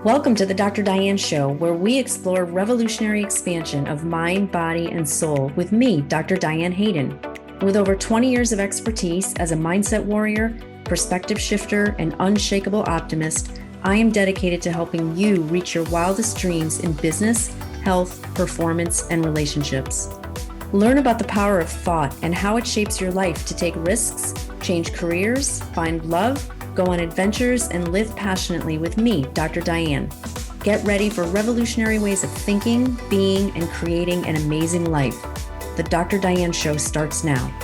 Welcome to the Dr. Diane Show, where we explore revolutionary expansion of mind, body, and soul with me, Dr. Diane Hayden. With over 20 years of expertise as a mindset warrior, perspective shifter, and unshakable optimist, I am dedicated to helping you reach your wildest dreams in business, health, performance, and relationships. Learn about the power of thought and how it shapes your life to take risks, change careers, find love, go on adventures, and live passionately with me, Dr. Diane. Get ready for revolutionary ways of thinking, being, and creating an amazing life. The Dr. Diane Show starts now.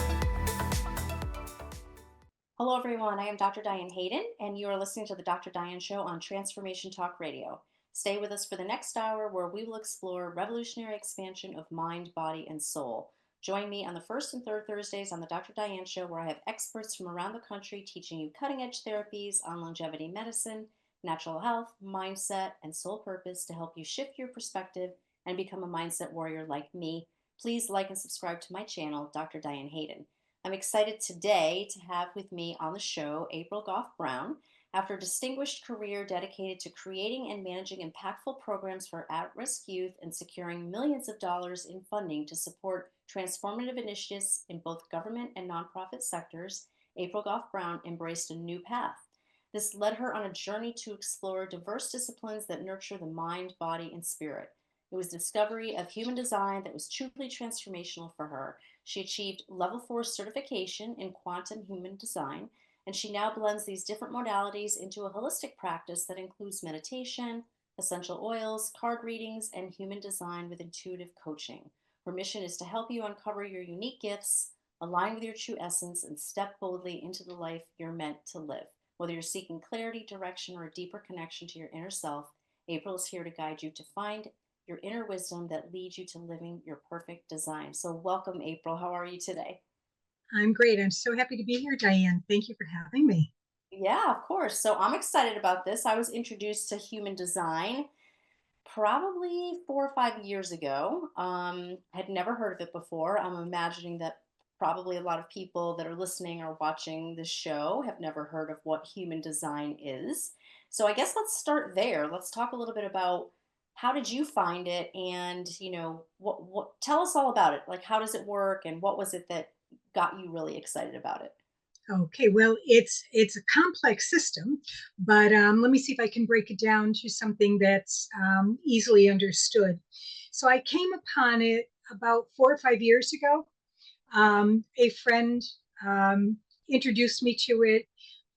Hello, everyone. I am Dr. Diane Hayden, and you are listening to the Dr. Diane Show on Transformation Talk Radio. Stay with us for the next hour, where we will explore revolutionary expansion of mind, body, and soul. Join me on the first and third Thursdays on the Dr. Diane Show, where I have experts from around the country teaching you cutting-edge therapies on longevity medicine, natural health, mindset, and soul purpose to help you shift your perspective and become a mindset warrior like me. Please like and subscribe to my channel, Dr. Diane Hayden. I'm excited today to have with me on the show April Goff Brown. After a distinguished career dedicated to creating and managing impactful programs for at-risk youth and securing millions of dollars in funding to support transformative initiatives in both government and nonprofit sectors, April Goff Brown embraced a new path. This led her on a journey to explore diverse disciplines that nurture the mind, body, and spirit. It was discovery of human design that was truly transformational for her. She achieved level 4 certification in quantum human design, and she now blends these different modalities into a holistic practice that includes meditation, essential oils, card readings, and human design with intuitive coaching. Her mission is to help you uncover your unique gifts, align with your true essence, and step boldly into the life you're meant to live. Whether you're seeking clarity, direction, or a deeper connection to your inner self, April is here to guide you to find your inner wisdom that leads you to living your perfect design. So welcome, April. How are you today? I'm great. I'm so happy to be here, Diane. Thank you for having me. Yeah, of course. So I'm excited about this. I was introduced to human design probably 4 or 5 years ago. Had never heard of it before. I'm imagining that probably a lot of people that are listening or watching this show have never heard of what human design is. So I guess let's start there. Let's talk a little bit about how did you find it, and what tell us all about it. Like, how does it work, and what was it that got you really excited about it? Okay, well, it's a complex system, but let me see if I can break it down to something that's easily understood. So I came upon it about 4 or 5 years ago. A friend introduced me to it,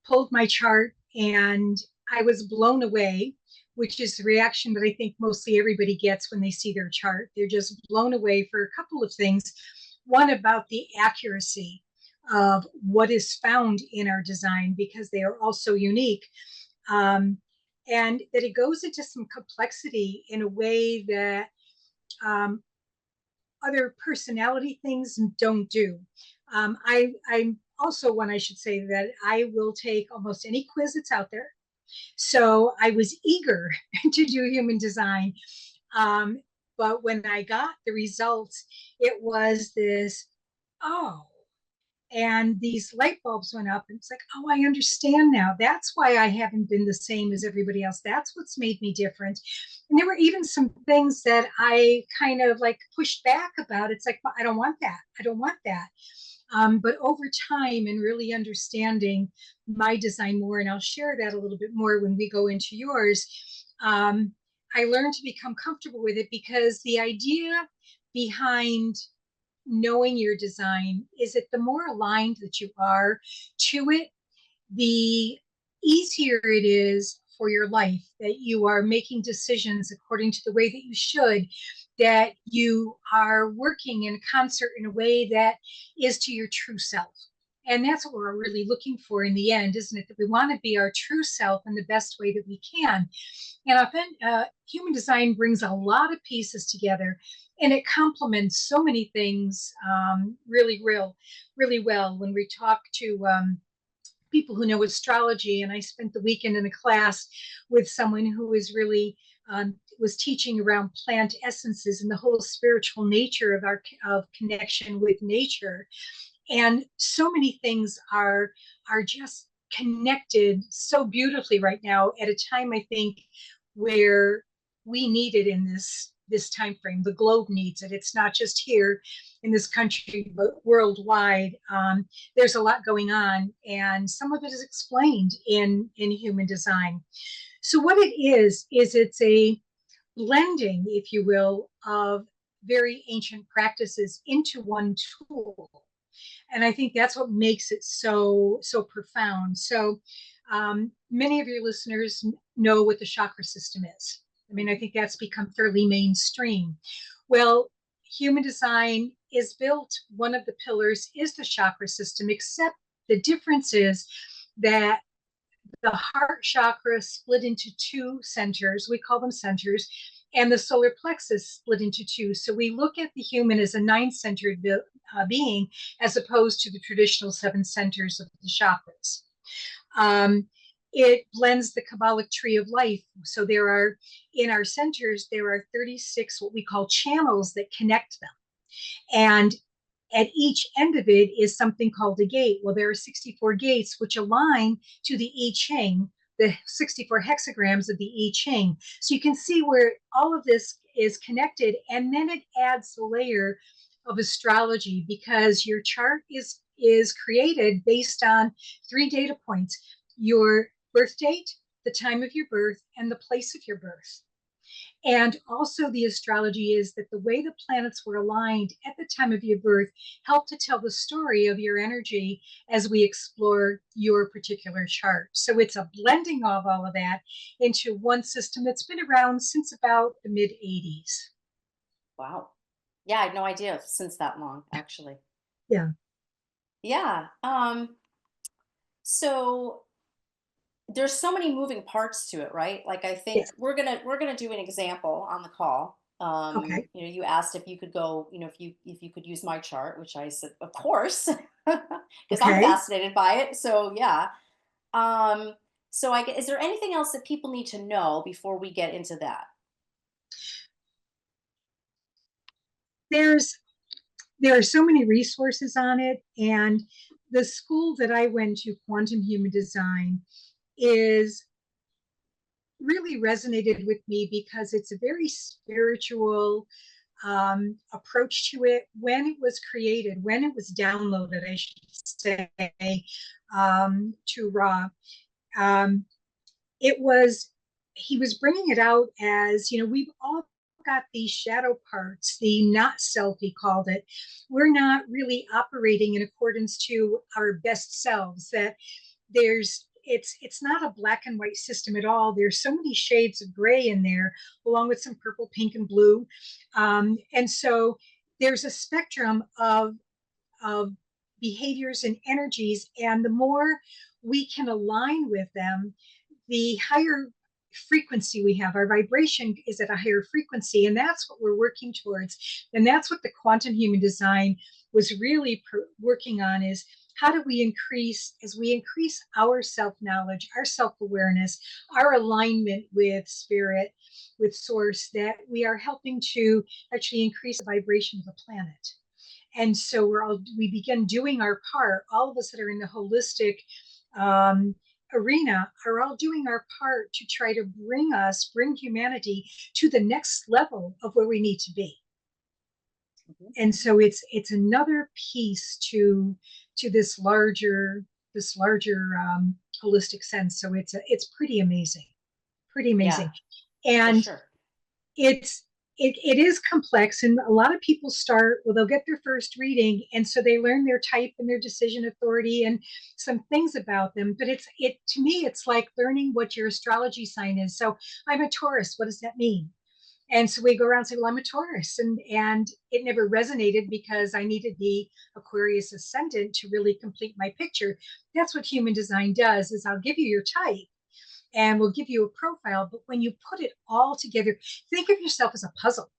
pulled my chart, and I was blown away, which is the reaction that I think mostly everybody gets when they see their chart. They're just blown away for a couple of things. One, about the accuracy of what is found in our design, because they are all so unique. Um, and that it goes into some complexity in a way that um, other personality things don't do. I'm also one, I should say, that I will take almost any quiz that's out there. So I was eager to do human design. Um, but when I got the results, it was this, oh, and these light bulbs went up, and it's like, oh, I understand now. That's why I haven't been the same as everybody else. That's what's made me different. And there were even some things that I kind of like pushed back about. It's like, well, I don't want that. I don't want that. But over time and really understanding my design more, and I'll share that a little bit more when we go into yours, I learned to become comfortable with it, because the idea behind knowing your design is that the more aligned that you are to it, the easier it is for your life, that you are making decisions according to the way that you should, that you are working in concert in a way that is to your true self. And that's what we're really looking for in the end, isn't it? That we want to be our true self in the best way that we can. And often, human design brings a lot of pieces together, and it complements so many things really well. When we talk to people who know astrology, and I spent the weekend in a class with someone who is really was teaching around plant essences and the whole spiritual nature of our of connection with nature, and so many things are just connected so beautifully right now, at a time, I think, where we need it in this time frame. The globe needs it. It's not just here in this country, but worldwide. There's a lot going on, and some of it is explained in human design. So what it is it's a blending, if you will, of very ancient practices into one tool. And I think that's what makes it so profound. So many of your listeners know what the chakra system is. I mean, I think that's become fairly mainstream. Well, human design is built, one of the pillars is the chakra system, except the difference is that the heart chakra split into two centers. We call them centers. And the solar plexus split into two. So we look at the human as a nine-centered being, as opposed to the traditional seven centers of the chakras. It blends the Kabbalic tree of life. So there are, in our centers, there are 36 what we call channels that connect them. And at each end of it is something called a gate. Well, there are 64 gates which align to the I Ching, the 64 hexagrams of the I Ching. So you can see where all of this is connected. And then it adds a layer of astrology, because your chart is created based on three data points: your birth date, the time of your birth, and the place of your birth. And also, the astrology is that the way the planets were aligned at the time of your birth help to tell the story of your energy as we explore your particular chart. So it's a blending of all of that into one system that's been around since about the mid 80s. Wow. Yeah, I had no idea since that long, actually. Yeah. Yeah. So there's so many moving parts to it, right? Like, I think Yes. we're gonna do an example on the call. Okay. You asked if you could go, if you could use my chart, which I said, of course, because I'm Okay. fascinated by it. So yeah. Um, is there anything else that people need to know before we get into that? There's there are so many resources on it, and the school that I went to, quantum human design, is really resonated with me because it's a very spiritual approach to it. When it was created, when it was downloaded, I should say, to Ra, um, it was, he was bringing it out as, we've all got these shadow parts, the not self, he called it. We're not really operating in accordance to our best selves, that it's not a black and white system at all. There's so many shades of gray in there, along with some purple, pink, and blue. And so there's a spectrum of behaviors and energies. And the more we can align with them, the higher frequency we have. Our vibration is at a higher frequency, and that's what we're working towards. And that's what the quantum human design was really working on, is how do we increase, as we increase our self-knowledge, our self-awareness, our alignment with spirit, with source, that we are helping to actually increase the vibration of the planet. And so we begin doing our part. All of us that are in the holistic um, arena are all doing our part to try to bring humanity to the next level of where we need to be. Mhm. And so it's another piece to this larger holistic sense. So it's pretty amazing, pretty Yeah, amazing. for And sure. it's it is complex, and a lot of people start, well, they'll get their first reading, and so they learn their type and their decision authority and some things about them. But it to me, it's like learning what your astrology sign is. So I'm a Taurus, what does that mean? And so we go around and say, well, I'm a Taurus, and it never resonated because I needed the Aquarius ascendant to really complete my picture. That's what human design does, is I'll give you your type and we'll give you a profile. But when you put it all together, think of yourself as a puzzle.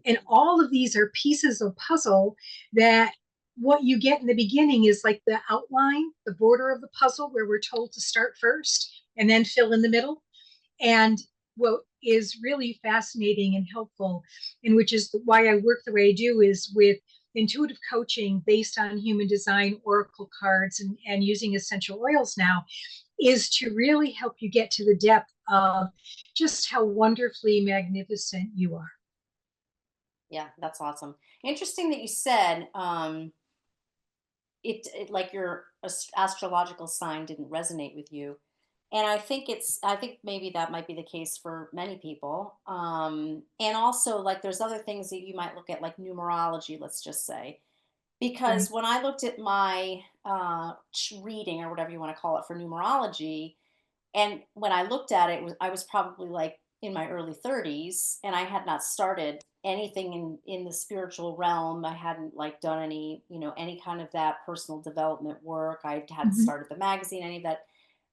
And Mhm. all of these are pieces of puzzle that what you get in the beginning is like the outline, the border of the puzzle, where we're told to start first and then fill in the middle. And what is really fascinating and helpful, and which is why I work the way I do, is with intuitive coaching based on human design, oracle cards, and using essential oils now, is to really help you get to the depth of just how wonderfully magnificent you are. Yeah, that's awesome. Interesting that you said it like your astrological sign didn't resonate with you. And I think maybe that might be the case for many people. And also, like, there's other things that you might look at, like numerology, let's just say. Because Right. when I looked at my reading, or whatever you want to call it, for numerology, and when I looked at it, I was probably like in my early 30s, and I had not started anything in the spiritual realm. I hadn't like done any, any kind of that personal development work. I hadn't Mhm. started the magazine, any of that.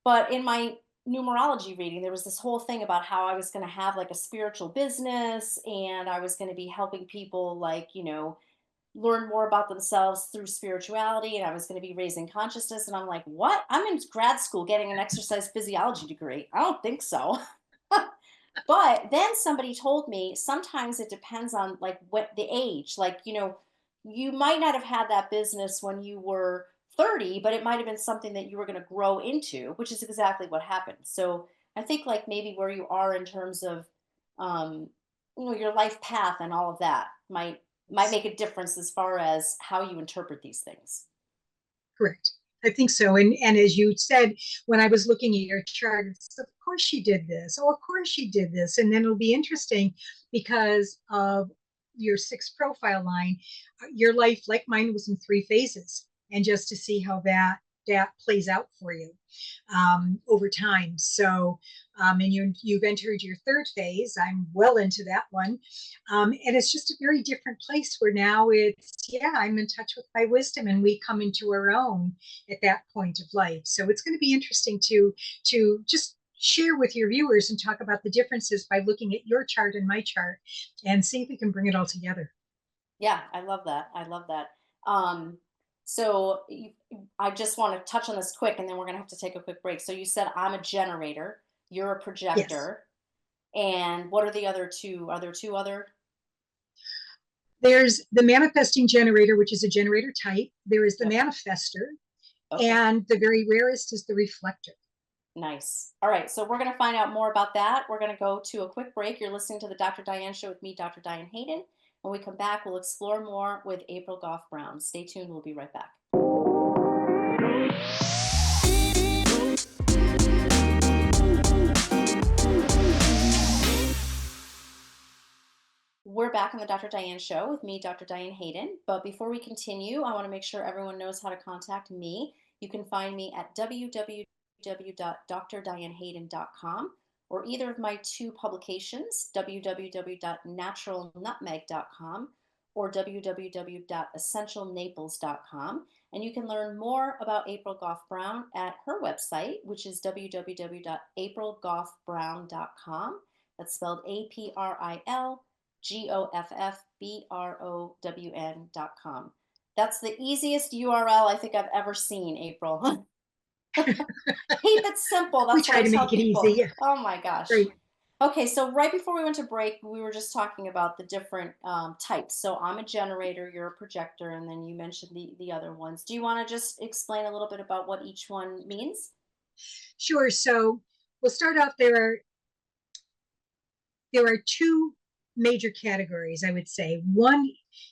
But in my numerology reading, there was this whole thing about how I was going to have like a spiritual business, and I was going to be helping people, like, learn more about themselves through spirituality, and I was going to be raising consciousness. And I'm like, what? I'm in grad school getting an exercise physiology degree. I don't think so. But then somebody told me sometimes it depends on like what the age, like, you might not have had that business when you were 30, but it might have been something that you were going to grow into, which is exactly what happened. So I think, like, maybe where you are in terms of um your life path and all of that might make a difference as far as how you interpret these things. Correct. I think so. And as you said, when I was looking at your chart, it's, of course she did this. Oh, of course she did this. And then it'll be interesting because of your sixth profile line, your life, like mine, was in three phases. And just to see how that plays out for you over time. So, and you've entered your third phase. I'm well into that one. And it's just a very different place where now it's, yeah, I'm in touch with my wisdom and we come into our own at that point of life. So it's going to be interesting to just share with your viewers and talk about the differences by looking at your chart and my chart and see if we can bring it all together. Yeah, I love that. I love that. Um, so I just want to touch on this quick, and then we're going to have to take a quick break. So you said I'm a generator, you're a Yes. projector, and what are the other two? Are there two other? There's the manifesting generator, which is a generator type. There is the Yep. manifester, Okay. and the very rarest is the reflector. Nice. All right. So we're going to find out more about that. We're going to go to a quick break. You're listening to the Dr. Diane Show with me, Dr. Diane Hayden. When we come back, we'll explore more with April Goff Brown. Stay tuned. We'll be right back. We're back on the Dr. Diane Show with me, Dr. Diane Hayden. But before we continue, I want to make sure everyone knows how to contact me. You can find me at www.drdianehayden.com, or either of my two publications, www.naturalnutmeg.com or www.essentialnaples.com. And you can learn more about April Goff Brown at her website, which is www.aprilgoffbrown.com. That's spelled APRILGOFFBROWN.com. That's the easiest URL I think I've ever seen, April. Keep it simple. We That's what try I to tell make it people. easy. Oh my gosh. Great. Okay, so right before we went to break, we were just talking about the different types. So I'm a generator, you're a projector, and then you mentioned the other ones. Do you want to just explain a little bit about what each one means? Sure. So we'll start off. There are two major categories, I would say. One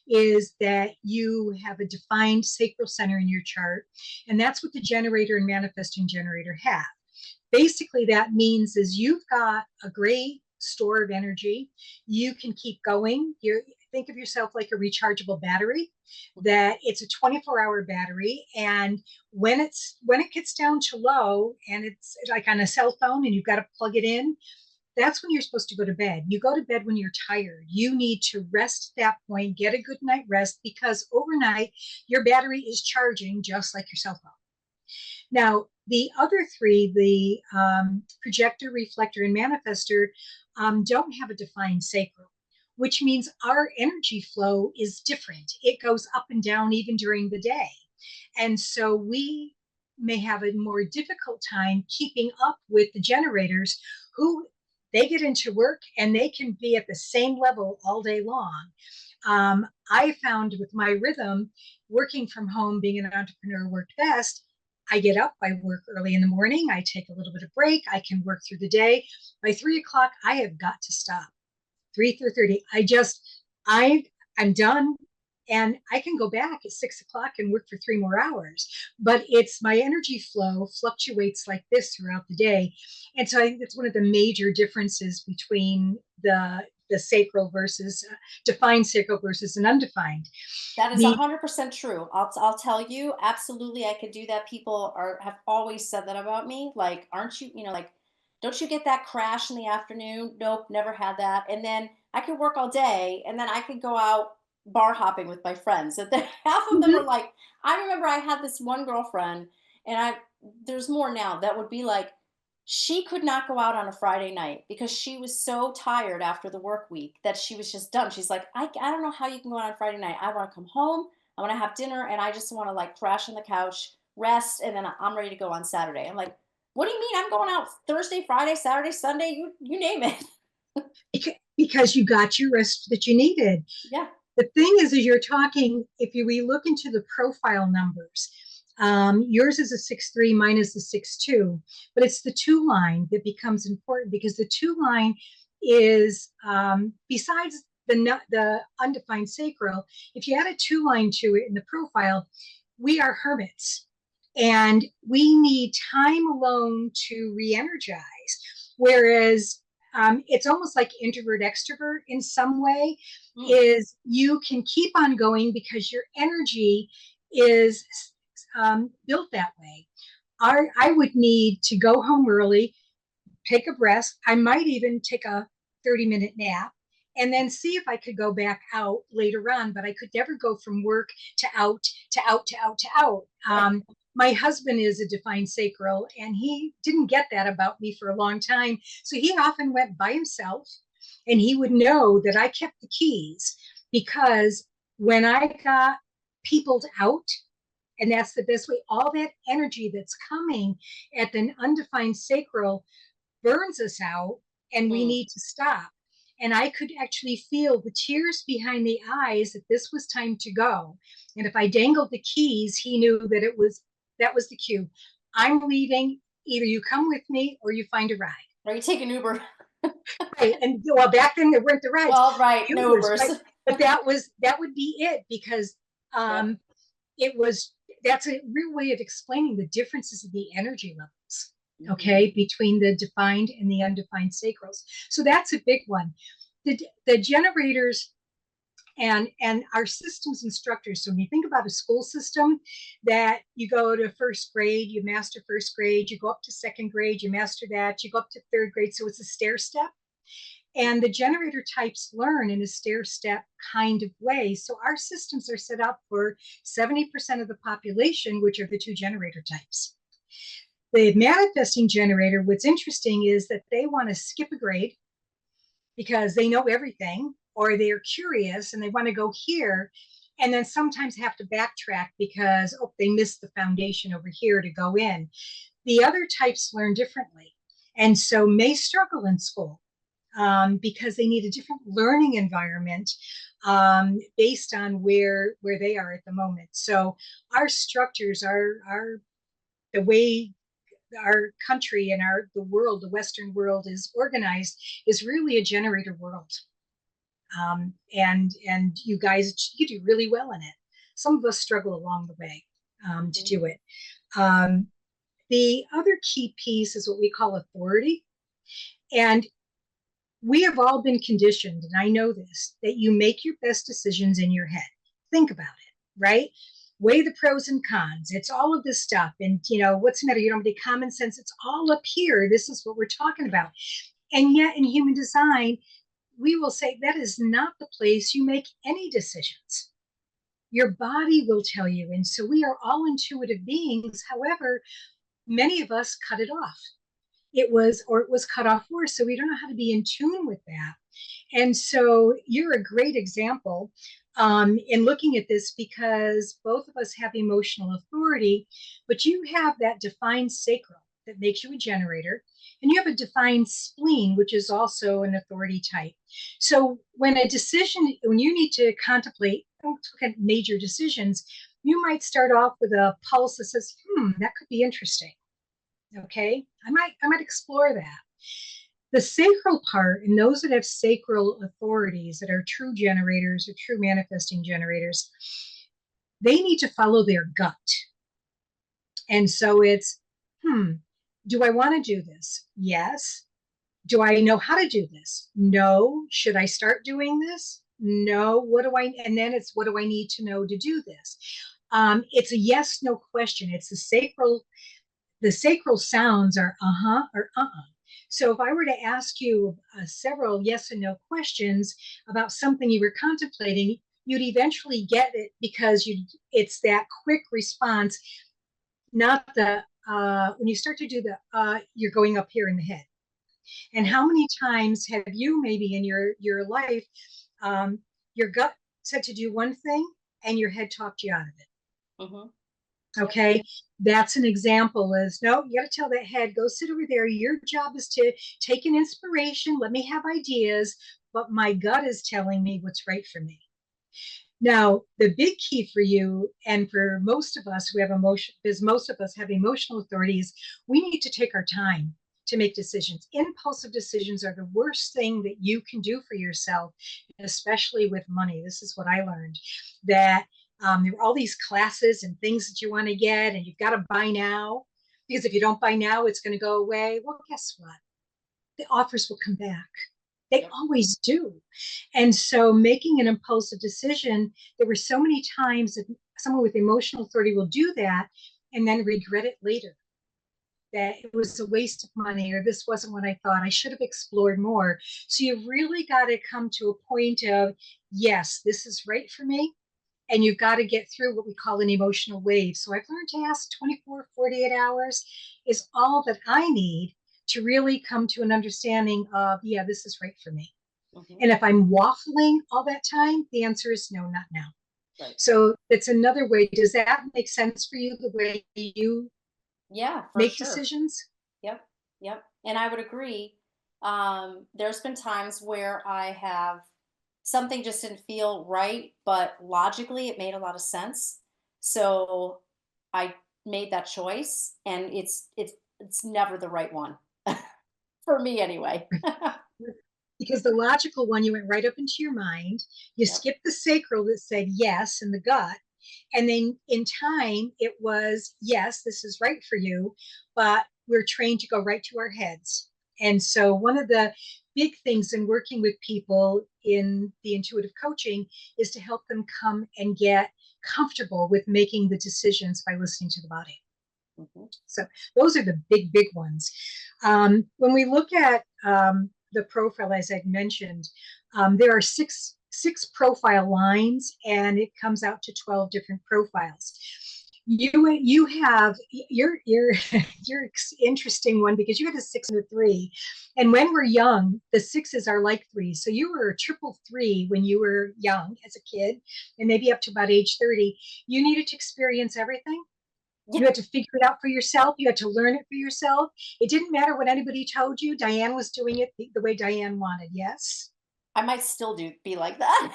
is that you have a defined sacral center in your chart, and that's what the generator and manifesting generator have. Basically, that means is you've got a great store of energy. You can keep going. You think of yourself like a rechargeable battery, that it's a 24-hour battery, and when it gets down to low and it's like on a cell phone and you've got to plug it in, that's when you're supposed to go to bed. You go to bed when you're tired. You need to rest at that point, get a good night rest, because overnight your battery is charging just like your cell phone. Now, the other three, the projector, reflector, and manifester, don't have a defined sacral, which means our energy flow is different. It goes up and down even during the day. And so we may have a more difficult time keeping up with the generators who they get into work and they can be at the same level all day long. I found with my rhythm, working from home, being an entrepreneur worked best. I get up, I work early in the morning, I take a little bit of break, I can work through the day. By 3 o'clock, I have got to stop. 3:30. I'm done. And I can go back at 6 o'clock and work for 3 more hours. But it's my energy flow fluctuates like this throughout the day. And so I think that's one of the major differences between the sacral versus defined sacral versus an undefined. That is The 100% true. I'll tell you, absolutely, I could do that. People are have always said that about me. Like, aren't you, like, don't you get that crash in the afternoon? Nope, never had that. And then I could work all day, and then I could go out bar hopping with my friends. And then half of them Mhm. are like, I remember I had this one girlfriend, and there's more now that would be like, she could not go out on a Friday night because she was so tired after the work week that she was just done. She's like, I don't know how you can go out on Friday night. I want to come home, I want to have dinner, and I just want to like crash on the couch, rest, and then I'm ready to go on Saturday. I'm like, what do you mean? I'm going out Thursday, Friday, Saturday, Sunday, you name it. because you got your rest that you needed. Yeah. The thing is you're talking, if we look into the profile numbers, yours is a 6'3", mine is a 6'2", but it's the two line that becomes important because the two line is, besides the undefined sacral, if you add a two line to it in the profile, we are hermits and we need time alone to re-energize. Whereas it's almost like introvert extrovert in some way, Mm, is you can keep on going because your energy is built that way. I would need to go home early, take a breath. I might even take a 30-minute nap and then see if I could go back out later on. But I could never go from work to out to out to out to out. right. My husband is a defined sacral, and he didn't get that about me for a long time. So he often went by himself, and he would know that I kept the keys because when I got peopled out, and that's the best way, all that energy that's coming at an undefined sacral burns us out and we Mm, need to stop. And I could actually feel the tears behind the eyes that this was time to go. And if I dangled the keys, he knew that was the cue. I'm leaving. Either you come with me or you find a ride. or you take an Uber. Right. And well, back then there weren't the rides, Well, right, no Ubers, right? Ubers. But that would be it because Yep. um, it was that's a real way of explaining the differences of the energy levels, Hmm. okay, between the defined and the undefined sacrals. So that's a big one. The generators and our systems instructors. So when you think about a school system, that you go to first grade, you master first grade, you go up to second grade, you master that, you go up to third grade. So it's a stair step. And the generator types learn in a stair step kind of way. So our systems are set up for 70% of the population, which are the two generator types. The manifesting generator, what's interesting is that they want to skip a grade because they know everything, or they're curious and they want to go here, and then sometimes have to backtrack because, oh, they missed the foundation over here to go in. The other types learn differently and so may struggle in school because they need a different learning environment based on where they are at the moment. So our structures are the way our country and the world, the Western world, is organized, is really a generator world. And you guys, you do really well in it. Some of us struggle along the way to Hmm. do it. Um, the other key piece is what we call authority. And we have all been conditioned, and I know this, that you make your best decisions in your head. Think about it, right? Weigh the pros and cons. It's all of this stuff. And, what's the matter? You don't have any common sense. It's all up here. This is what we're talking about. And yet, in human design, we will say that is not the place you make any decisions. Your body will tell you. And so we are all intuitive beings. However, many of us cut it off. It was cut off for us. So we don't know how to be in tune with that. And so you're a great example in looking at this because both of us have emotional authority, but you have that defined sacral that makes you a generator, and you have a defined spleen, which is also an authority type. So when you need to contemplate, let's look at major decisions, you might start off with a pulse that says, that could be interesting. Okay, I might explore that. The sacral part, and those that have sacral authorities that are true generators or true manifesting generators, they need to follow their gut. And so it's, do I want to do this? Yes. Do I know how to do this? No. Should I start doing this? No. And then it's, what do I need to know to do this? It's a yes, no question. It's the sacral sounds are uh-huh or uh-uh. So if I were to ask you several yes and no questions about something you were contemplating, you'd eventually get it because it's that quick response, not the when you start to do the you're going up here in the head. And how many times have you maybe in your life, your gut said to do one thing and your head talked you out of it? Mm-hmm. Okay, that's an example. Is no, you got to tell that head, go sit over there. Your job is to take an inspiration, let me have ideas, but my gut is telling me what's right for me. Now, the big key for you and for most of us who have emotion, because most of us have emotional authorities, we need to take our time to make decisions. Impulsive decisions are the worst thing that you can do for yourself, especially with money. This is what I learned, that there were all these classes and things that you want to get, and you've got to buy now, because if you don't buy now, it's going to go away. Well, guess what? The offers will come back. They always do. And so making an impulsive decision, there were so many times that someone with emotional authority will do that and then regret it later, that it was a waste of money, or this wasn't what I thought, I should have explored more. So you've really got to come to a point of, yes, this is right for me. And you've got to get through what we call an emotional wave. So I've learned to ask 24, 48 hours is all that I need to really come to an understanding of, yeah, this is right for me. Mm-hmm. And if I'm waffling all that time, the answer is no, not now. Right. So it's another way. Does that make sense for you, the way you make decisions? Yep. And I would agree. There's been times where I have something just didn't feel right, but logically it made a lot of sense. So I made that choice, and it's never the right one for me anyway. Because the logical one, you went right up into your mind. You skipped the sacral that said yes in the gut. And then in time, it was, yes, this is right for you, but we're trained to go right to our heads. And so one of the big things in working with people in the intuitive coaching is to help them come and get comfortable with making the decisions by listening to the body. Mm-hmm. So those are the big, big ones. When we look at the profile, as I'd mentioned, there are six profile lines, and it comes out to 12 different profiles. You have your interesting one, because you had a 6 and a 3, and when we're young, the 6s are like 3s. So you were a triple 3 when you were young as a kid, and maybe up to about age 30. You needed to experience everything. You had to figure it out for yourself. You had to learn it for yourself. It didn't matter what anybody told you. Diane was doing it the way Diane wanted. Yes. I might still be like that.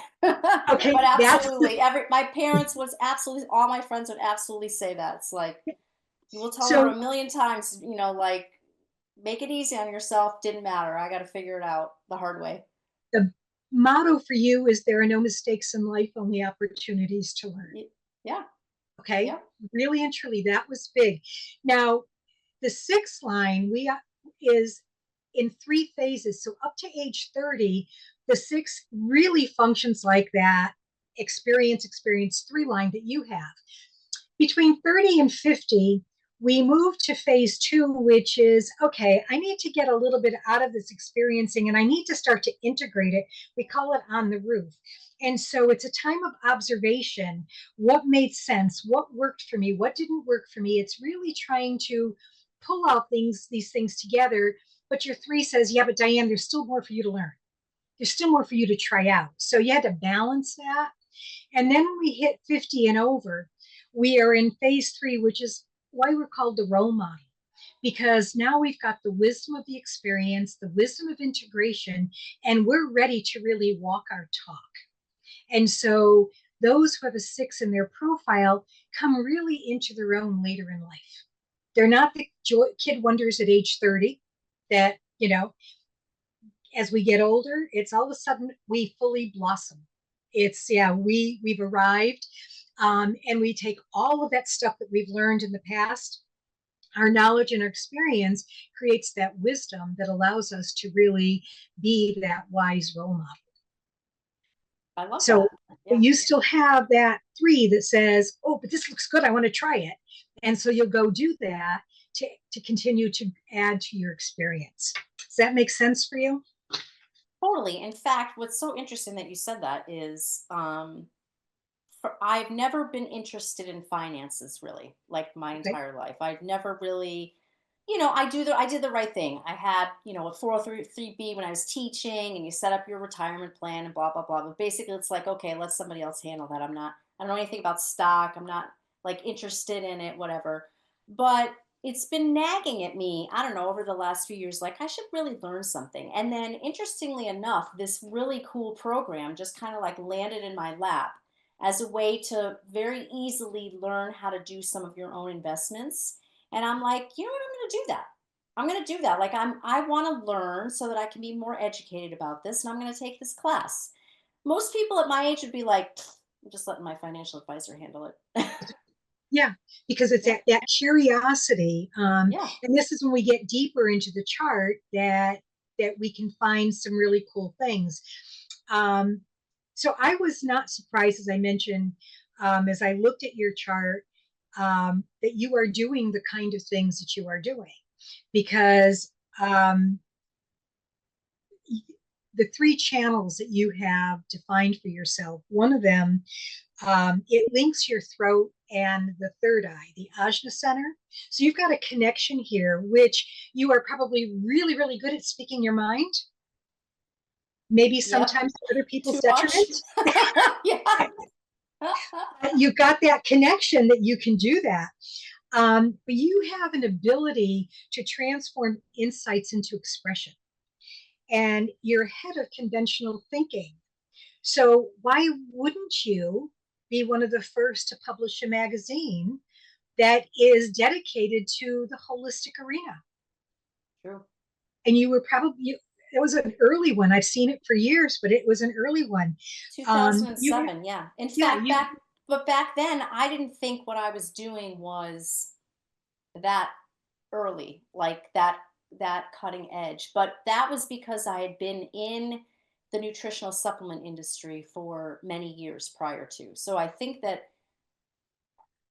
Okay. But absolutely. My parents was absolutely, all my friends would absolutely say that. It's like, you will tell her a million times, like, make it easy on yourself. Didn't matter. I got to figure it out the hard way. The motto for you is, there are no mistakes in life, only opportunities to learn. Yeah. Okay. Yeah. Really and truly, that was big. Now, the 6th line is in 3 phases. So up to age 30, the 6 really functions like that experience 3 line that you have. Between 30 and 50, we move to phase 2, which is, okay, I need to get a little bit out of this experiencing, and I need to start to integrate it. We call it on the roof. And so it's a time of observation. What made sense? What worked for me? What didn't work for me? It's really trying to pull out these things together. But your 3 says, yeah, but Diane, there's still more for you to learn. There's still more for you to try out. So you had to balance that. And then when we hit 50 and over, we are in phase 3, which is why we're called the role model. because now we've got the wisdom of the experience, the wisdom of integration, and we're ready to really walk our talk. And so those who have a 6 in their profile come really into their own later in life. They're not the kid wonders at age 30 that, as we get older, it's all of a sudden we fully blossom. It's, yeah, we've arrived, and we take all of that stuff that we've learned in the past. Our knowledge and our experience creates that wisdom that allows us to really be that wise role model. I love So that. Yeah. you still have that 3 that says, oh, but this looks good, I want to try it. And so you'll go do that to continue to add to your experience. Does that make sense for you? Totally. In fact, what's so interesting that you said that is, I've never been interested in finances really, like my Okay. entire life. I've never really, I did the right thing. I had, a 403b when I was teaching, and you set up your retirement plan and blah blah blah. But basically, it's like, okay, let somebody else handle that. I don't know anything about stock. I'm not like interested in it, whatever. But it's been nagging at me, I don't know, over the last few years, like I should really learn something. And then interestingly enough, this really cool program just kind of like landed in my lap as a way to very easily learn how to do some of your own investments. And I'm like, you know what, I'm going to do that. I'm going to do that. Like I want to learn so that I can be more educated about this, and I'm going to take this class. Most people at my age would be like, I'm just letting my financial advisor handle it. Yeah, because it's Yeah. that curiosity, Yeah. and this is when we get deeper into the chart that we can find some really cool things. Um, so I was not surprised, as I mentioned, as I looked at your chart, that you are doing the kind of things that you are doing, because um, the 3 channels that you have defined for yourself, one of them, it links your throat and the third eye, the ajna center. So you've got a connection here, which you are probably really, really good at speaking your mind, maybe Yep. sometimes to other people's Too much. detriment. Yeah. You've got that connection that you can do that. But you have an ability to transform insights into expression. And you're ahead of conventional thinking. So why wouldn't you be one of the first to publish a magazine that is dedicated to the holistic arena? True. And you were probably, it was an early one. I've seen it for years, but it was an early one. You were, 2007, yeah. In yeah, fact, back then, I didn't think what I was doing was that early, like that cutting edge. But that was because I had been in the nutritional supplement industry for many years prior to. So I think that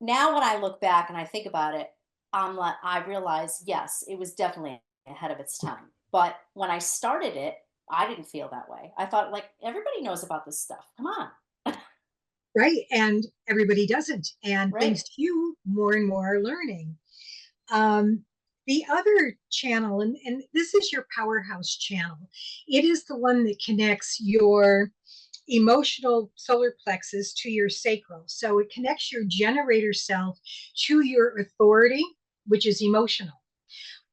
now when I look back and I think about it, I realize, yes, it was definitely ahead of its time. But when I started it, I didn't feel that way. I thought, like, everybody knows about this stuff. Come on. right. And everybody doesn't. And thanks Right. to you, more and more are learning. Um, the other channel, and this is your powerhouse channel, it is the one that connects your emotional solar plexus to your sacral. So it connects your generator self to your authority, which is emotional.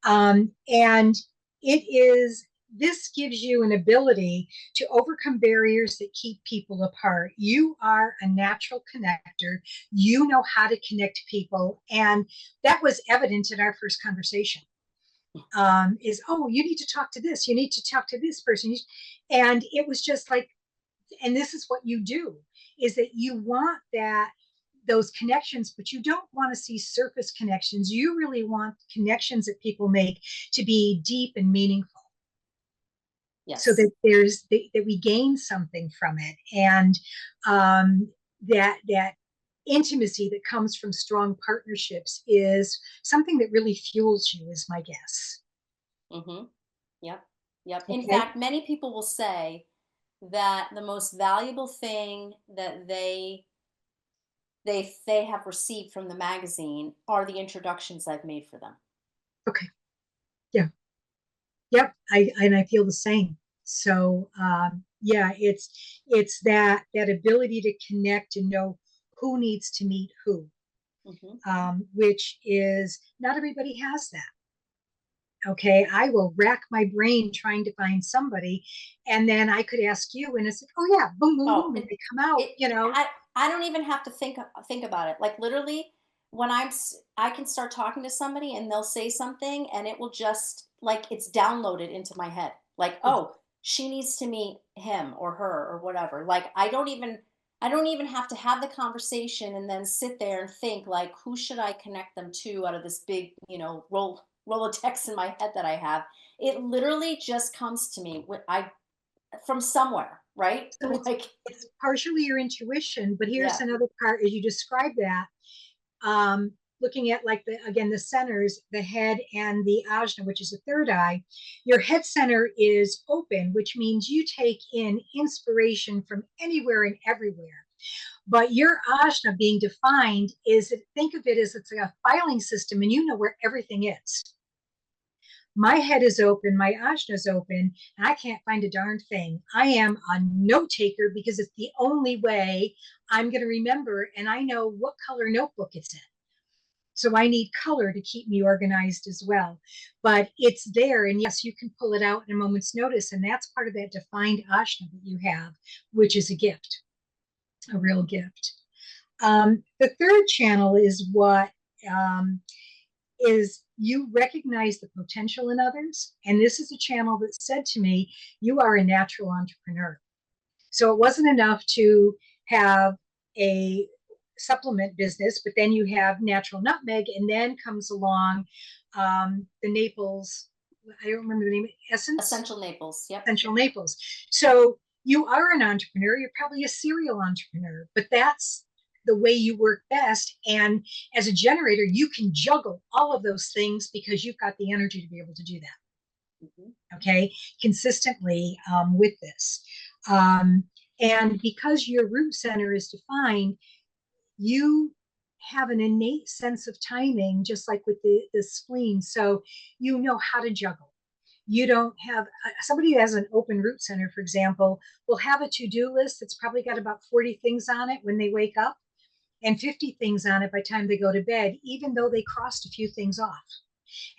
And it is, this gives you an ability to overcome barriers that keep people apart. You are a natural connector. You know how to connect people. And that was evident in our first conversation. Is, oh, you need to talk to this, you need to talk to this person. And it was just like, and this is what you do, is that you want that, those connections, but you don't want to see surface connections. You really want connections that people make to be deep and meaningful, so Yes. that that we gain something from it. And that intimacy that comes from strong partnerships is something that really fuels you, is my guess. Mm-hmm. Yep. Yep. In Okay. fact, many people will say that the most valuable thing that they have received from the magazine are the introductions I've made for them. Okay. Yeah. Yep, I feel the same. So yeah, it's that ability to connect and know who needs to meet who, Hmm. which is not everybody has that. Okay, I will rack my brain trying to find somebody, and then I could ask you, and it's like, oh yeah, boom, boom, Oh, boom, and they come out, it you know. I don't even have to think about it. Like literally, when I can start talking to somebody and they'll say something and it will just like it's downloaded into my head. Like, oh, she needs to meet him or her or whatever. Like I don't even have to have the conversation and then sit there and think like who should I connect them to out of this big, Rolodex in my head that I have. It literally just comes to me when I from somewhere, right? So Like, it's partially your intuition, but here's yeah, another part as you describe that. Um, Looking at like the centers, the head and the ajna, which is the third eye, your head center is open, which means you take in inspiration from anywhere and everywhere. But your ajna being defined is, think of it as it's like a filing system, and you know where everything is. My head is open, my ajna is open, and I can't find a darn thing. I am a note taker because it's the only way I'm going to remember, and I know what color notebook it's in. So I need color to keep me organized as well. But it's there, and yes, you can pull it out in a moment's notice, and that's part of that defined ajna that you have, which is a gift, a real gift. The third channel is what um, is you recognize the potential in others. And this is a channel that said to me, you are a natural entrepreneur. So it wasn't enough to have a supplement business, but then you have natural nutmeg, and then comes along the Naples, I don't remember the name, Essence? essential Naples. Yep. Essential Naples. So you are an entrepreneur, you're probably a serial entrepreneur, but that's the way you work best. And as a generator, you can juggle all of those things because you've got the energy to be able to do that. Hmm. Okay, consistently with this. Um, and because your root center is defined, you have an innate sense of timing, just like with the spleen. So you know how to juggle. You don't have somebody who has an open root center, for example, will have a to-do list that's probably got about 40 things on it when they wake up and 50 things on it by the time they go to bed, even though they crossed a few things off.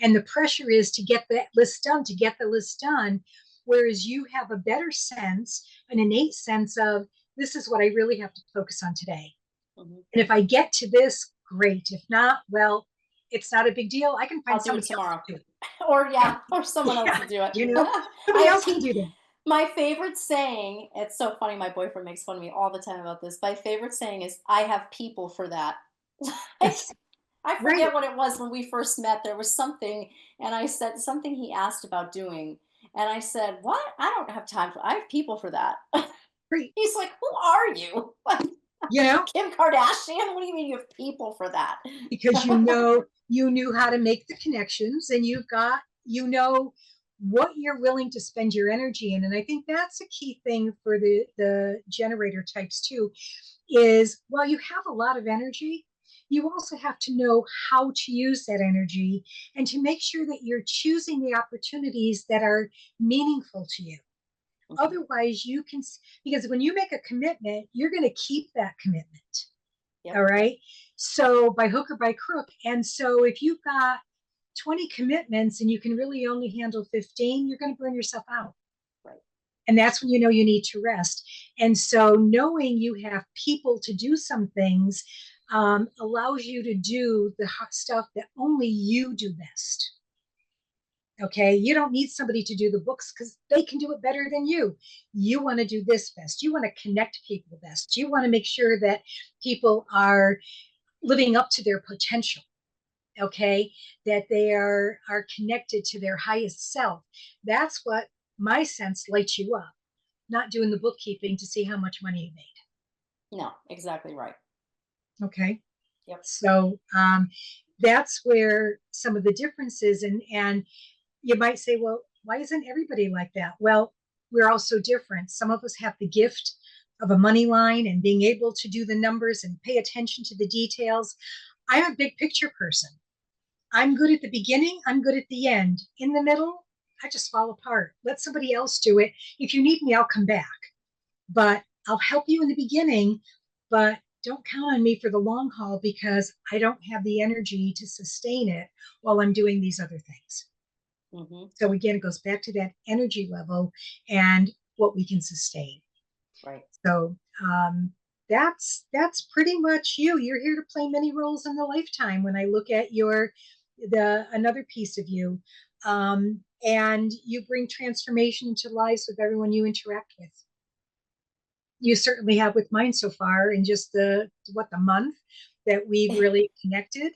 And the pressure is to get that list done, to get the list done. Whereas you have a better sense, an innate sense of this is what I really have to focus on today. Hmm. And if I get to this, great. If not, well, it's not a big deal. I can find I'll do it somebody else tomorrow. to do it. Or Yeah. yeah, or someone else Yeah. to do it. You know, I somebody have else can do that. my favorite saying, it's so funny, my boyfriend makes fun of me all the time about this. My favorite saying is, I have people for that. Like, It's I right. forget what it was when we first met. There was something, and I said something he asked about doing. And I said, what? I don't have time for I have people for that. Right. He's like, who are you? Like You know, Kim Kardashian? What do you mean you have people for that? because you know you knew how to make the connections, and you've got, you know, what you're willing to spend your energy in. And I think that's a key thing for the generator types too, is while you have a lot of energy, you also have to know how to use that energy and to make sure that you're choosing the opportunities that are meaningful to you. Mhm. Otherwise, you can, because when you make a commitment, you're going to keep that commitment. All Yep. right. So by hook or by crook. And so if you've got 20 commitments and you can really only handle 15, you're going to burn yourself out. Right. And that's when you know you need to rest. And so knowing you have people to do some things allows you to do the stuff that only you do best. Okay, you don't need somebody to do the books because they can do it better than you. You want to do this best. You want to connect people best. You want to make sure that people are living up to their potential. Okay, that they are connected to their highest self. That's what my sense lights you up, not doing the bookkeeping to see how much money you No, exactly right. made. Okay, Yep. so that's where some of the differences, and you might say, well, why isn't everybody like that? Well, we're all so different. Some of us have the gift of a money line and being able to do the numbers and pay attention to the details. I'm a big picture person. I'm good at the beginning, I'm good at the end. In the middle, I just fall apart. Let somebody else do it. If you need me, I'll come back. But I'll help you in the beginning, but don't count on me for the long haul because I don't have the energy to sustain it while I'm doing these other things. Hmm. So again, it goes back to that energy level and what we can sustain. Right. So that's pretty much you. You're here to play many roles in the lifetime. When I look at your the another piece of you, and you bring transformation into lives with everyone you interact with. You certainly have with mine so far in just the month that we've really connected.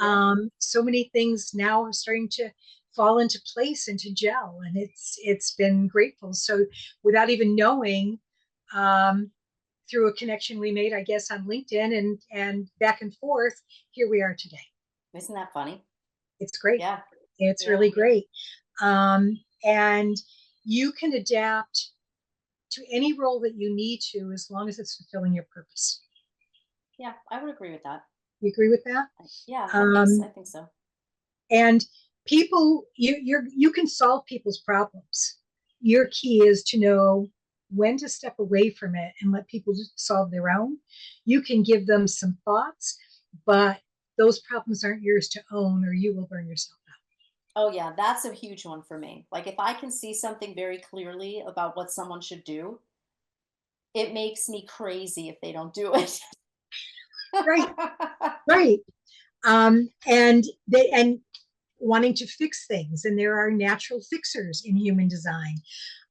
Yeah. So many things now are starting to fall into place and to gel, and it's been grateful. So without even knowing, um, through a connection we made, I guess, on LinkedIn and back and forth, here we are today. Isn't that funny? It's great. Yeah. It's Yeah. really great. And you can adapt to any role that you need to as long as it's fulfilling your purpose. Yeah. I would agree with that. You agree with that? Yeah, I Um, think so. and people, you can solve people's problems. Your key is to know when to step away from it and let people solve their own. You can give them some thoughts, but those problems aren't yours to own, or you will burn yourself out. Oh yeah, that's a huge one for me. Like if I can see something very clearly about what someone should do, it makes me crazy if they don't do it. Right, right. And wanting to fix things, and there are natural fixers in human design.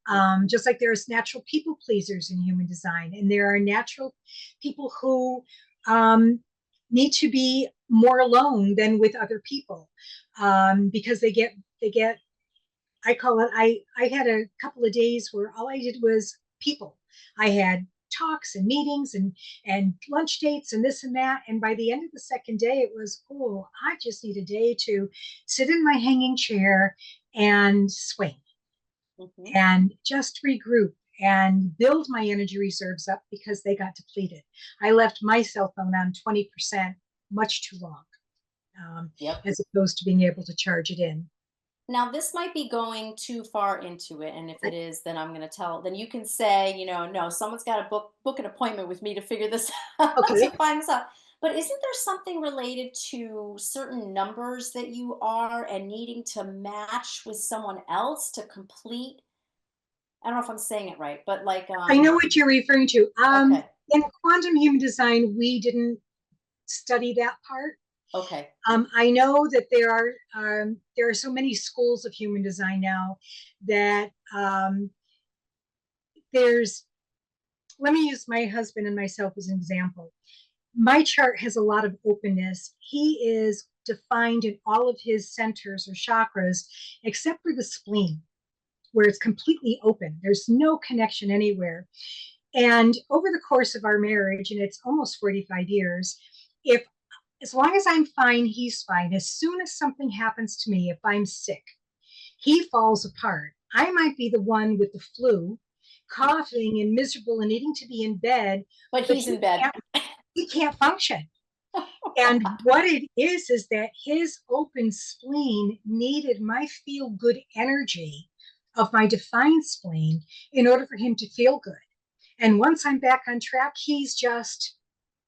Mhm. Just like there's natural people pleasers in human design, and there are natural people who um, need to be more alone than with other people, because they get. I call it. I had a couple of days where all I did was people. I had talks and meetings and lunch dates and this and that. And by the end of the second day, it was, oh, I just need a day to sit in my hanging chair and swing Mhm. and just regroup and build my energy reserves up because they got depleted. I left my cell phone on 20% much too long, Yep. as opposed to being able to charge it in. Now this might be going too far into it, and if it is, then I'm going to tell. Then you can say, no, someone's got to book an appointment with me to figure this out, Okay. to find this out. But isn't there something related to certain numbers that you are and needing to match with someone else to complete? I don't know if I'm saying it right, but like, I know what you're referring to. okay, In quantum human design, we didn't study that part. okay, I know that there are so many schools of human design now that there's. Let me use my husband and myself as an example. My chart has a lot of openness. He is defined in all of his centers or chakras, except for the spleen, where it's completely open. There's no connection anywhere. And over the course of our marriage, and it's almost 45 years, if as long as I'm fine, he's fine. As soon as something happens to me, if I'm sick, he falls apart. I might be the one with the flu, coughing and miserable and needing to be in bed, but but he's in bed. he can't function. And what it is that his open spleen needed my feel good energy of my defined spleen in order for him to feel good. And once I'm back on track, he's just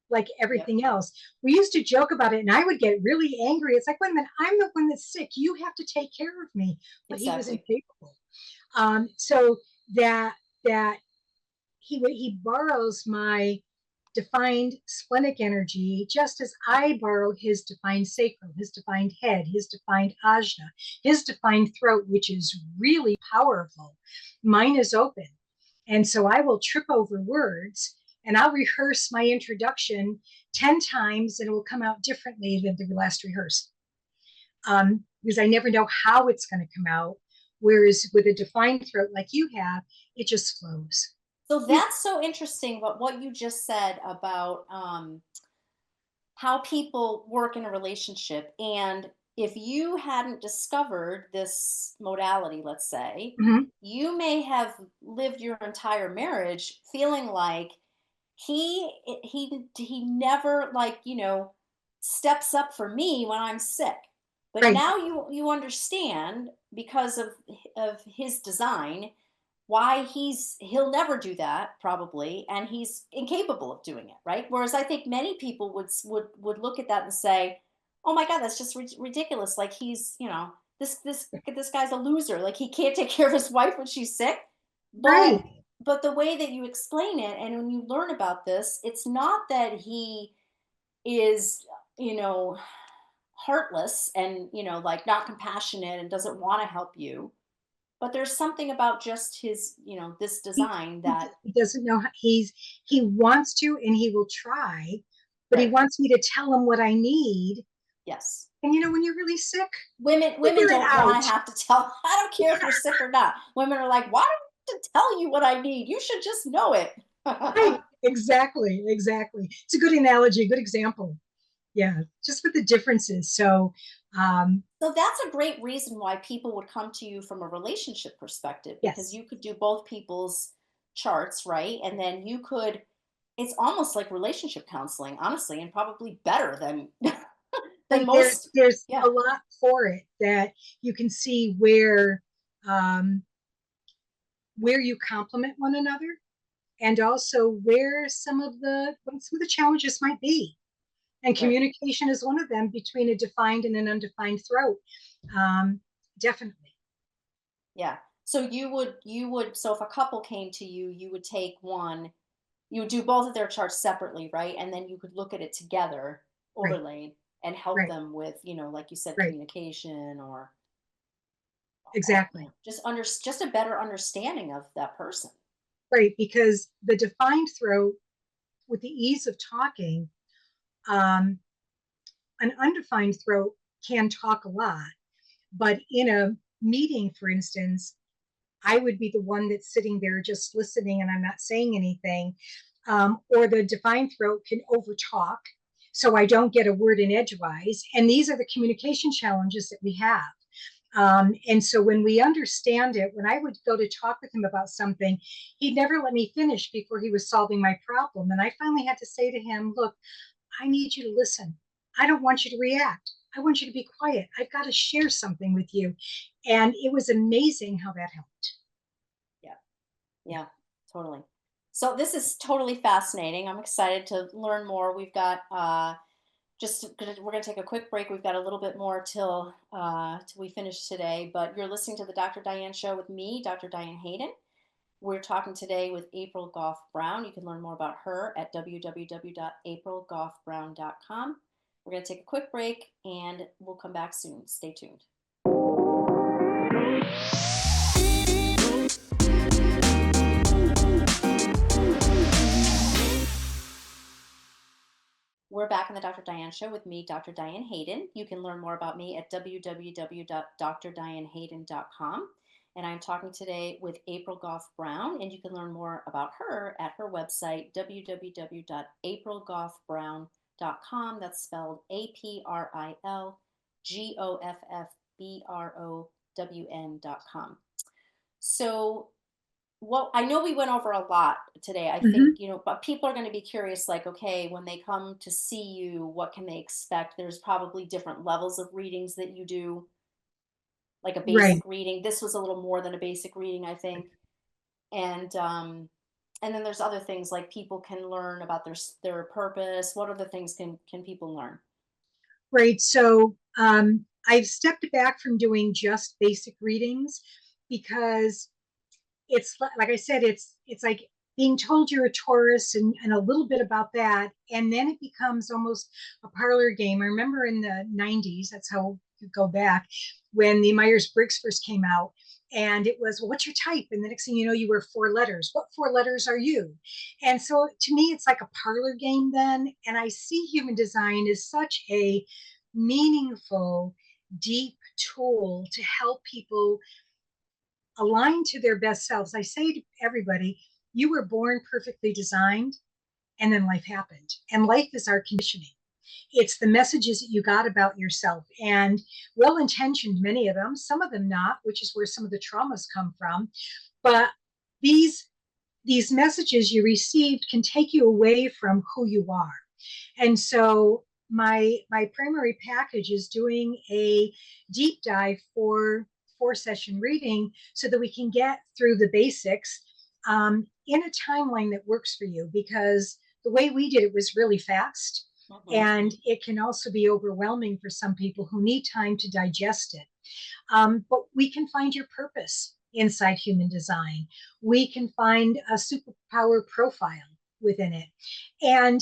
like Yep, everything else. We used to joke about it, and I would get really angry. It's like, wait a minute, I'm the one that's sick. You have to take care of me. But he was exactly. incapable. So that he borrows my defined splenic energy, just as I borrow his defined sacral, his defined head, his defined ajna, his defined throat, which is really powerful. Mine is open. And so I will trip over words and I'll rehearse my introduction 10 times and it will come out differently than the last rehearsed, because I never know how it's going to come out. Whereas with a defined throat like you have, it just flows. So You, that's so interesting. But what you just said about how people work in a relationship, and if you hadn't discovered this modality, let's say, Mhm. you may have lived your entire marriage feeling like he never, like, steps up for me when I'm sick. But Right. now you understand, because of his design, why he'll never do that probably, and he's incapable of doing it, right? Whereas I think many people would look at that and say, oh my god, that's just ridiculous. Like, he's this guy's a loser. Like he can't take care of his wife when she's sick. But Right. the way that you explain it, and when you learn about this, it's not that he is, you know, heartless and, like not compassionate and doesn't want to help you. But there's something about just his, this He, design that, he doesn't know how, he wants to and he will try, but he right. wants me to tell him what I need. Yes. And when you're really sick, Women figure it don't want out. to have to tell. I don't care if you're sick or not. Women are like, why do I have to tell you what I need? You should just know it. Right. Exactly. Exactly. It's a good analogy, a good example. Yeah. Just with the differences. So, um, So that's a great reason why people would come to you from a relationship perspective, because yes. you could do both people's charts, right? And then you could, it's almost like relationship counseling, honestly, and probably better than than Right. There's most. there's Yeah, a lot for it that you can see um, where you complement one another, and also where some of the challenges might be. And right. communication is one of them between a defined and an undefined throat. Um, Definitely. Yeah. So so if a couple came to you, you would take one, you would do both of their charts separately, right? And then you could look at it together, Right. overlaid, and help Right. them with, like you said, Right. communication or, Exactly. just a better understanding of that person. Right. Because the defined throat, with the ease of talking, um, an undefined throat can talk a lot, but in a meeting, for instance, I would be the one that's sitting there just listening and I'm not saying anything. Or the defined throat can overtalk, so I don't get a word in edgewise. And these are the communication challenges that we have. And so when we understand it, when I would go to talk with him about something, he'd never let me finish before he was solving my problem. And I finally had to say to him, look, I need you to listen. I don't want you to react. I want you to be quiet. I've got to share something with you. And it was amazing how that helped. Yeah. Yeah. Yeah, totally. So this is totally fascinating. I'm excited to learn more. We've got we're gonna take a quick break. We've got a little bit more till we finish today. But you're listening to the Dr. Diane Show with me, Dr. Diane Hayden. We're talking today with April Goff Brown. You can learn more about her at www.aprilgoffbrown.com. We're going to take a quick break and we'll come back soon. Stay tuned. We're back on the Dr. Diane Show with me, Dr. Diane Hayden. You can learn more about me at www.drdianehayden.com. And I'm talking today with April Goff Brown, and you can learn more about her at her website, www.aprilgoffbrown.com. That's spelled APRILGOFFBROWN.com. So, well, I know we went over a lot today. I think, Mm-hmm. but people are going to be curious, like, okay, when they come to see you, what can they expect? There's probably different levels of readings that you do, like a Right. basic reading. This was a little more than a basic reading, I think. And then there's other things like people can learn about their purpose. What other things can people learn? Right. So I've stepped back from doing just basic readings because it's like I said, it's like being told you're a Taurus and a little bit about that, and then it becomes almost a parlor game. I remember in the 90s, that's how you go back, when the Myers-Briggs first came out, and it was, well, what's your type? And the next thing you know, you were four letters. What four letters are you? And so to me, it's like a parlor game then, and I see human design as such a meaningful, deep tool to help people align to their best selves. I say to everybody, you were born perfectly designed, and then life happened. And life is our conditioning. It's the messages that you got about yourself, and well intentioned, many of them, some of them not, which is where some of the traumas come from. But these these messages you received can take you away from who you are. And so my primary package is doing a deep dive for 4 session reading so that we can get through the basics in a timeline that works for you, because the way we did it was really fast. Hmm. And it can also be overwhelming for some people who need time to digest it. But we can find your purpose inside human design. We can find a superpower profile within it. And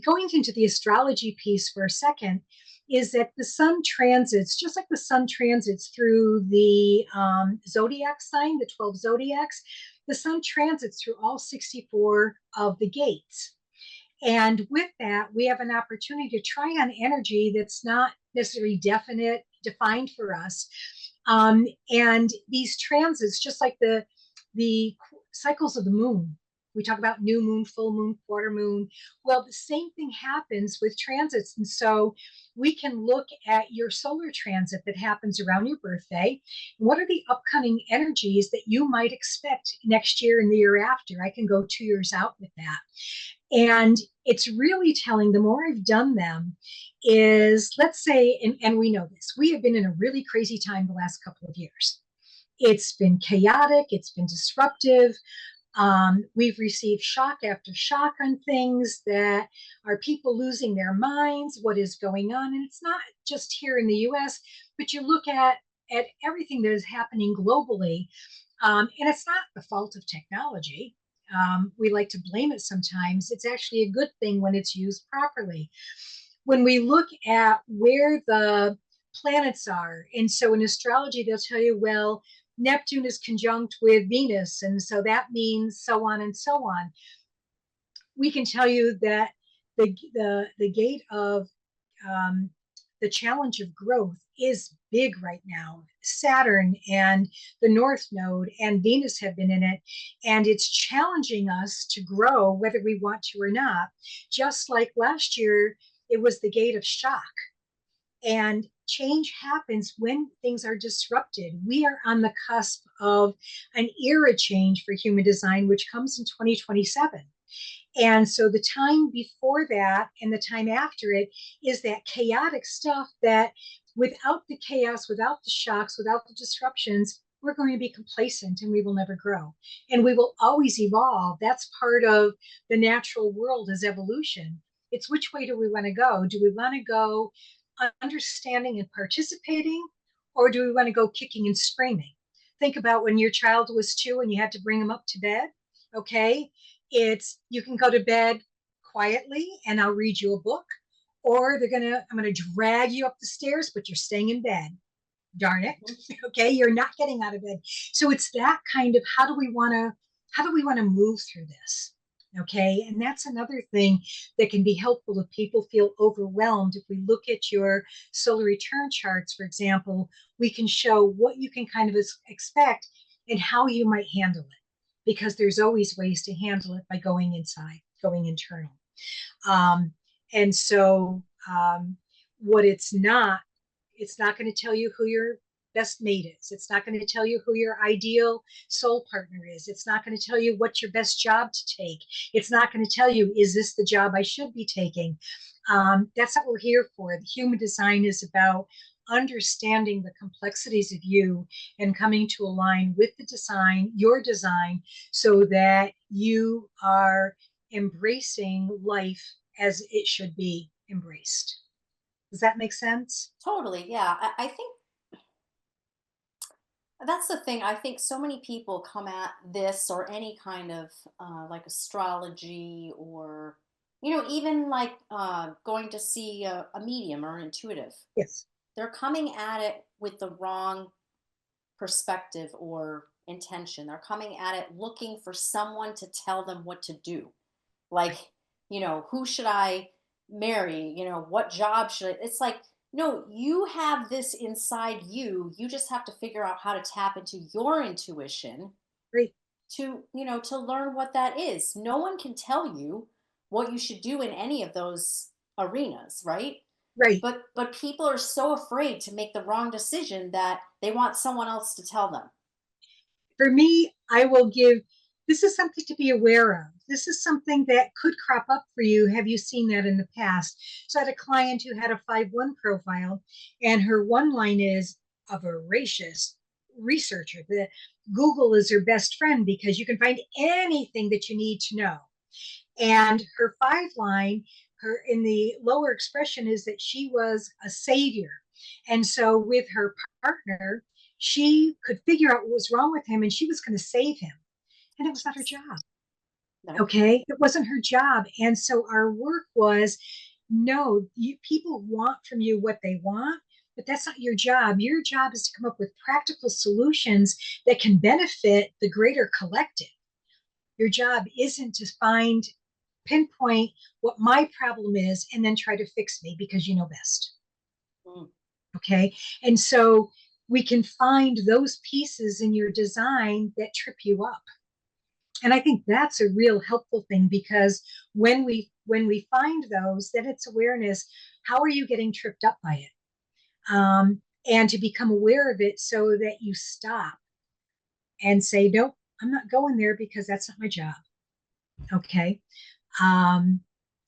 going into the astrology piece for a second, is that the sun transits, just like the sun transits through the zodiac sign, the 12 zodiacs, the sun transits through all 64 of the gates. And with that, we have an opportunity to try on energy that's not necessarily definite, defined for us. And these transits, just like the cycles of the moon, we talk about new moon, full moon, quarter moon. Well, the same thing happens with transits. And so we can look at your solar transit that happens around your birthday. What are the upcoming energies that you might expect next year and the year after? I can go 2 years out with that. And it's really telling, the more I've done them, is let's say, and we know this, we have been in a really crazy time the last couple of years. It's been chaotic, it's been disruptive. We've received shock after shock on things that are people losing their minds, what is going on. And it's not just here in the US, but you look at everything that is happening globally. And it's not the fault of technology. We like to blame it sometimes. It's actually a good thing when it's used properly. When we look at where the planets are, and so in astrology, they'll tell you, well, Neptune is conjunct with Venus, and so that means so on and so on. We can tell you that the gate of um, the challenge of growth is big right now. Saturn and the North Node and Venus have been in it, and it's challenging us to grow whether we want to or not. Just like last year, it was the gate of shock. And change happens when things are disrupted. We are on the cusp of an era change for human design, which comes in 2027. And so the time before that and the time after it is that chaotic stuff that without the chaos, without the shocks, without the disruptions, we're going to be complacent and we will never grow. And we will always evolve. That's part of the natural world is evolution. It's which way do we want to go? Do we want to go understanding and participating, or do we want to go kicking and screaming? Think about when your child was 2 and you had to bring them up to bed. Okay, it's you can go to bed quietly and I'll read you a book, or I'm gonna drag you up the stairs, but you're staying in bed. Darn it. Okay, you're not getting out of bed. So it's that kind of how do we want to move through this? Okay, and that's another thing that can be helpful if people feel overwhelmed. If we look at your solar return charts, for example, we can show what you can kind of expect and how you might handle it, because there's always ways to handle it by going inside, going internal. Um, and so, what it's not going to tell you who your best mate is. It's not going to tell you who your ideal soul partner is. It's not going to tell you what's your best job to take. It's not going to tell you, is this the job I should be taking? That's what we're here for. The human design is about understanding the complexities of you and coming to align with the design, your design, so that you are embracing life as it should be embraced. Does that make sense? Totally. Yeah. I think that's the thing. I think so many people come at this or any kind of like astrology or, even like going to see a medium or intuitive. Yes. They're coming at it with the wrong perspective or intention. They're coming at it looking for someone to tell them what to do. Like, Right. who should I marry? What job should I? It's like, no, you have this inside you. You just have to figure out how to tap into your intuition Great. to learn what that is. No one can tell you what you should do in any of those arenas, right? Right. But people are so afraid to make the wrong decision that they want someone else to tell them. For me, I will give this is something to be aware of. This is something that could crop up for you. Have you seen that in the past? So I had a client who had a 5-1 profile, and her one line is a voracious researcher. The Google is her best friend because you can find anything that you need to know. And her 5 line, her in the lower expression is that she was a savior. And so with her partner, she could figure out what was wrong with him and she was going to save him. And it was not her job. No. Okay. It wasn't her job. And so our work was no, people want from you what they want, but that's not your job. Your job is to come up with practical solutions that can benefit the greater collective. Your job isn't to pinpoint what my problem is and then try to fix me because you know best. Mm. Okay. And so we can find those pieces in your design that trip you up. And I think that's a real helpful thing because when we find those, then it's awareness. How are you getting tripped up by it? And to become aware of it so that you stop and say, nope, I'm not going there because that's not my job. Okay.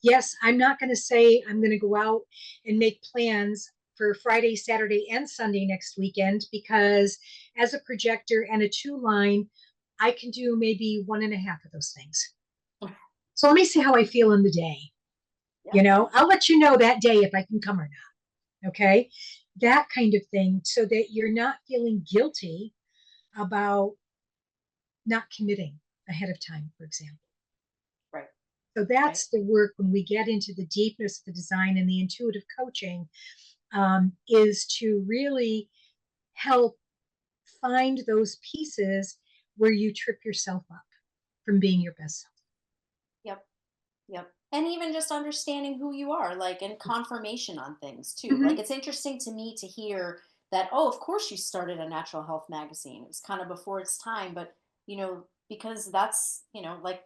Yes, I'm not going to say I'm going to go out and make plans for Friday, Saturday, and Sunday next weekend because as a projector and a 2-line, I can do maybe 1.5 of those things. So let me see how I feel in the day. Yeah. I'll let you know that day if I can come or not. Okay. That kind of thing so that you're not feeling guilty about not committing ahead of time, for example. Right. So that's the work when we get into the deepness of the design and the intuitive coaching is to really help find those pieces where you trip yourself up from being your best self. Yep. Yep. And even just understanding who you are, like, and confirmation on things too. Mm-hmm. Like, it's interesting to me to hear that, oh, of course you started a natural health magazine. It was kind of before its time, but, because that's, like,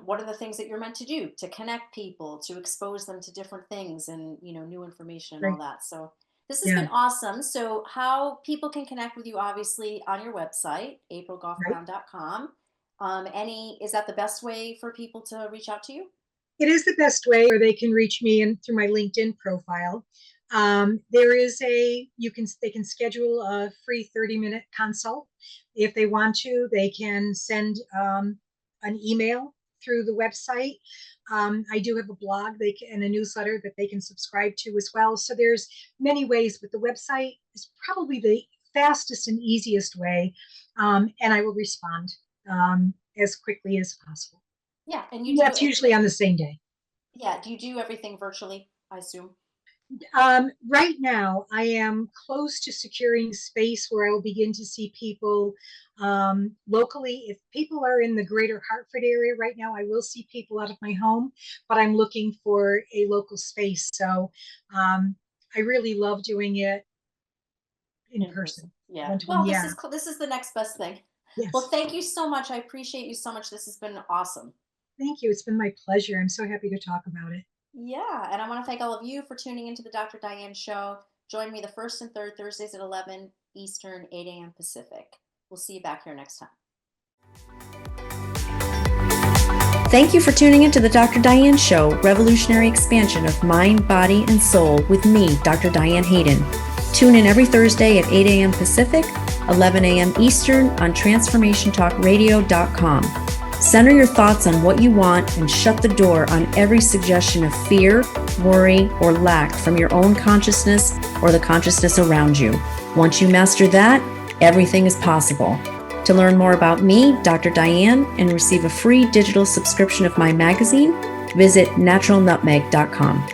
what are the things that you're meant to do to connect people, to expose them to different things and, new information and all Right. that. So this has Yeah. been awesome. So how people can connect with you, obviously on your website, Right. aprilgoffbrown.com. Is that the best way for people to reach out to you? It is the best way, or they can reach me in through my LinkedIn profile. There is they can schedule a free 30-minute consult. If they want to, they can send an email through the website. I do have a blog and a newsletter that they can subscribe to as well. So there's many ways, but the website is probably the fastest and easiest way. And I will respond as quickly as possible. Yeah. And That's usually on the same day. yeah. Do you do everything virtually, I assume? Right now, I am close to securing space where I will begin to see people locally. If people are in the greater Hartford area right now, I will see people out of my home, but I'm looking for a local space. So I really love doing it in In person. person. Yeah. One-to-one. Well, this Yeah. is this is the next best thing. Well, Yes. thank you so much. I appreciate you so much. This has been awesome. Thank you. It's been my pleasure. I'm so happy to talk about it. Yeah, and I want to thank all of you for tuning into the Dr. Diane Show. Join me the first and third Thursdays at 11 Eastern, 8 a.m. Pacific. We'll see you back here next time. Thank you for tuning into the Dr. Diane Show, revolutionary expansion of mind, body, and soul with me, Dr. Diane Hayden. Tune in every Thursday at 8 a.m. Pacific, 11 a.m. Eastern on transformationtalkradio.com. Center your thoughts on what you want and shut the door on every suggestion of fear, worry, or lack from your own consciousness or the consciousness around you. Once you master that, everything is possible. To learn more about me, Dr. Diane, and receive a free digital subscription of my magazine, visit naturalnutmeg.com.